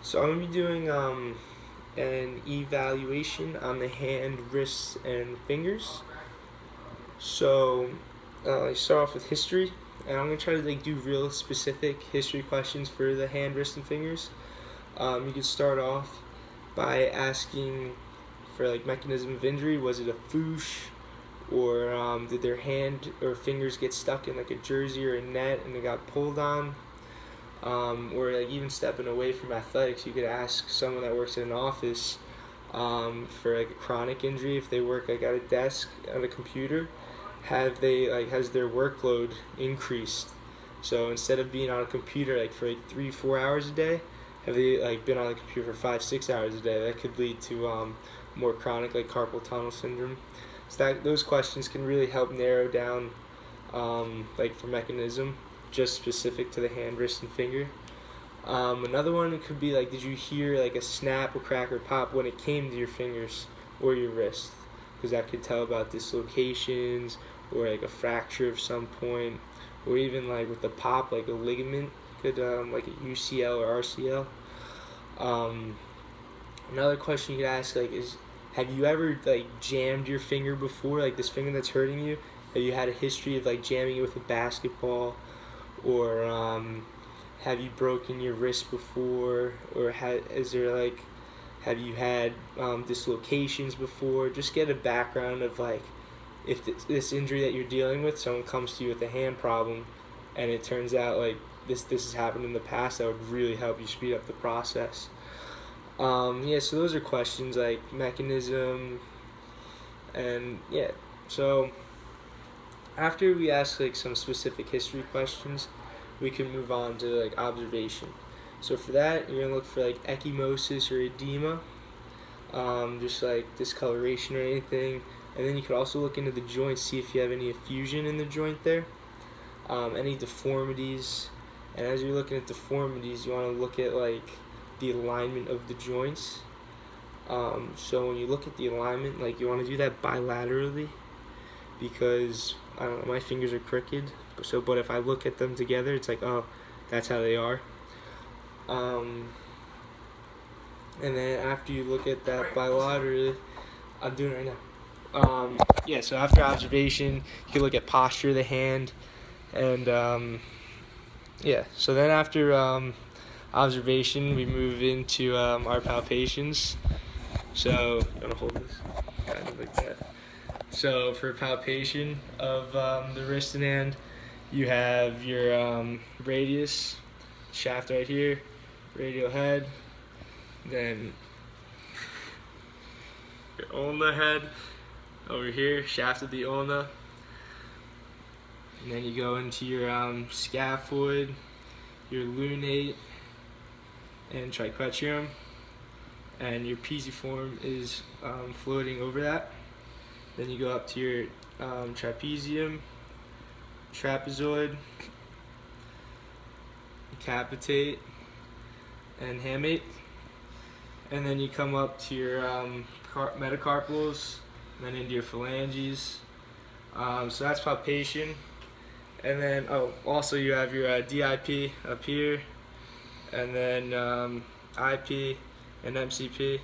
So I'm gonna be doing an evaluation on the hand, wrists, and fingers. So I start off with history, and I'm gonna try to do real specific history questions for the hand, wrist, and fingers. You could start off by asking for mechanism of injury. Was it a foosh, or did their hand or fingers get stuck in a jersey or a net and they got pulled on? Or even stepping away from athletics, you could ask someone that works in an office for a chronic injury. If they work at a desk at a computer, has their workload increased? So instead of being on a computer for 3-4 hours a day, have they been on the computer for 5-6 hours a day? That could lead to more chronic carpal tunnel syndrome. So those questions can really help narrow down for mechanism, just specific to the hand, wrist, and finger. Another one could be did you hear a snap or crack or pop when it came to your fingers or your wrist? Because that could tell about dislocations or a fracture of some point, or even with the pop, a ligament could like a UCL or RCL. Another question you could ask is, have you ever jammed your finger before? This finger that's hurting you, have you had a history of jamming it with a basketball? Or have you broken your wrist before? Or have you had dislocations before? Just get a background of if this injury that you're dealing with, someone comes to you with a hand problem, and it turns out this has happened in the past, that would really help you speed up the process. So those are questions like mechanism, and so after we ask some specific history questions, we can move on to observation. So for that, you're gonna look for ecchymosis or edema, just discoloration or anything, and then you could also look into the joint, see if you have any effusion in the joint there, any deformities. And as you're looking at deformities, you want to look at the alignment of the joints. So when you look at the alignment, you want to do that bilaterally, because I don't know, my fingers are crooked. But if I look at them together, it's oh, that's how they are. And then after you look at that bilaterally, I'm doing it right now. So after observation, you can look at posture of the hand, and so then after observation, we move into our palpations. So I'm gonna hold this kind of like that. So for palpation of the wrist and hand, you have your radius, shaft right here, radial head, then your ulna head over here, shaft of the ulna, and then you go into your scaphoid, your lunate, and triquetrum, and your pisiform is floating over that. Then you go up to your trapezium, trapezoid, capitate, and hamate. And then you come up to your metacarpals, and then into your phalanges. So that's palpation. And then, also you have your DIP up here, and then IP and MCP.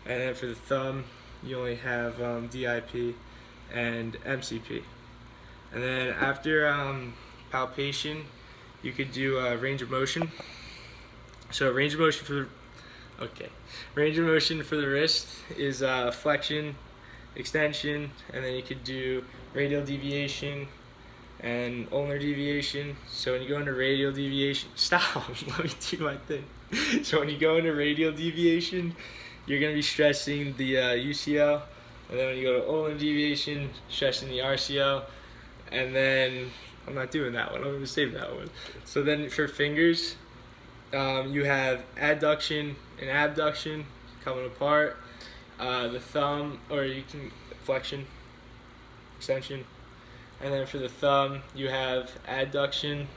And then for the thumb, you only have DIP and MCP. And then after palpation, you could do range of motion. So range of motion for the wrist is flexion, extension, and then you could do radial deviation and ulnar deviation. So when you go into radial deviation, let me do my thing. So when you go into radial deviation, you're going to be stressing the UCL, and then when you go to ulnar deviation, stressing the RCL, and then I'm not doing that one, I'm going to save that one. So then for fingers, you have adduction and abduction coming apart, the thumb, or you can flexion, extension, and then for the thumb, you have adduction,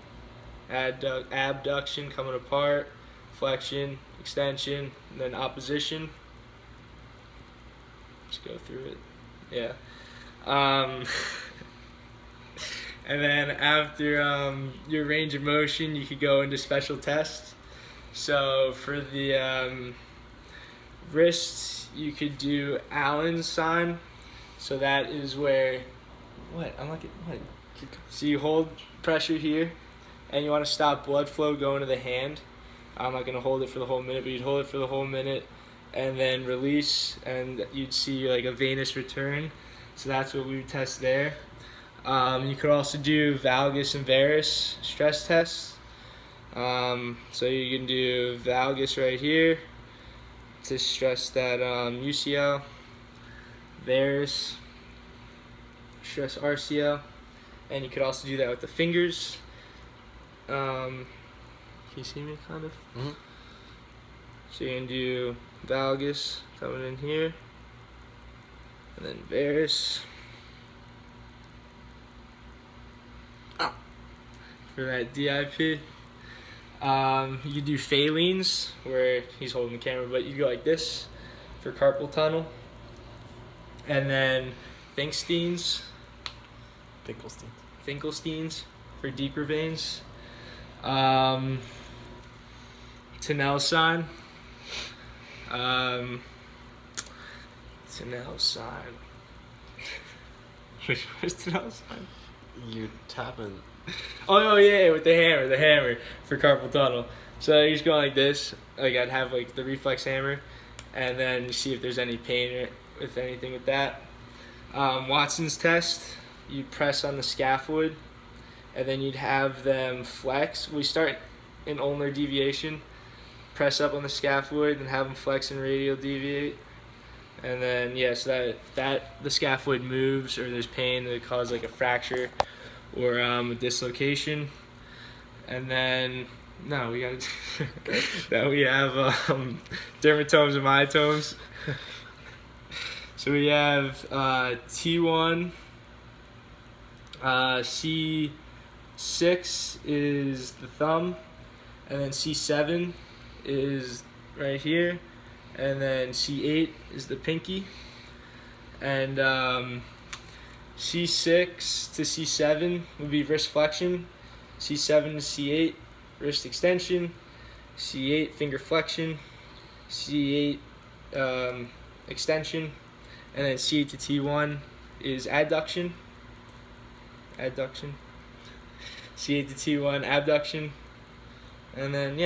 abduction coming apart, flexion, extension, and then opposition. Just go through it. And then after your range of motion, you could go into special tests. So for the wrists, you could do Allen's sign. So that is where, what? I'm not getting, what? So you hold pressure here, and you want to stop blood flow going to the hand. I'm not going to hold it for the whole minute, but you'd hold it for the whole minute, and then release, and you'd see like a venous return. So that's what we would test there. You could also do valgus and varus stress tests. So you can do valgus right here to stress that UCL, varus, stress RCL, and you could also do that with the fingers. Can you see me kind of? Mm-hmm. So you can do valgus coming in here, and then varus. For that DIP. You do Phalines, where he's holding the camera, but you go like this for carpal tunnel. And then Finkelsteins for deeper veins. Tenel-San. Tenel-San. Where's Tenel-San? You tapping. Oh yeah, with the hammer for carpal tunnel. So you're just going like this. Like I'd have like the reflex hammer, and then you see if there's any pain or if anything with that. Watson's test. You'd press on the scaphoid, and then you'd have them flex. We start in ulnar deviation, press up on the scaphoid, and have them flex and radial deviate. And then so that the scaphoid moves or there's pain that causes like a fracture or a dislocation. And then now we have dermatomes and myotomes. So we have T1, C6 is the thumb, and then C7 is right here, and then C8 is the pinky, and C6 to C7 would be wrist flexion, C7 to C8 wrist extension, C8 finger flexion, C8 extension, and then C8 to T1 is adduction, C8 to T1 abduction, and then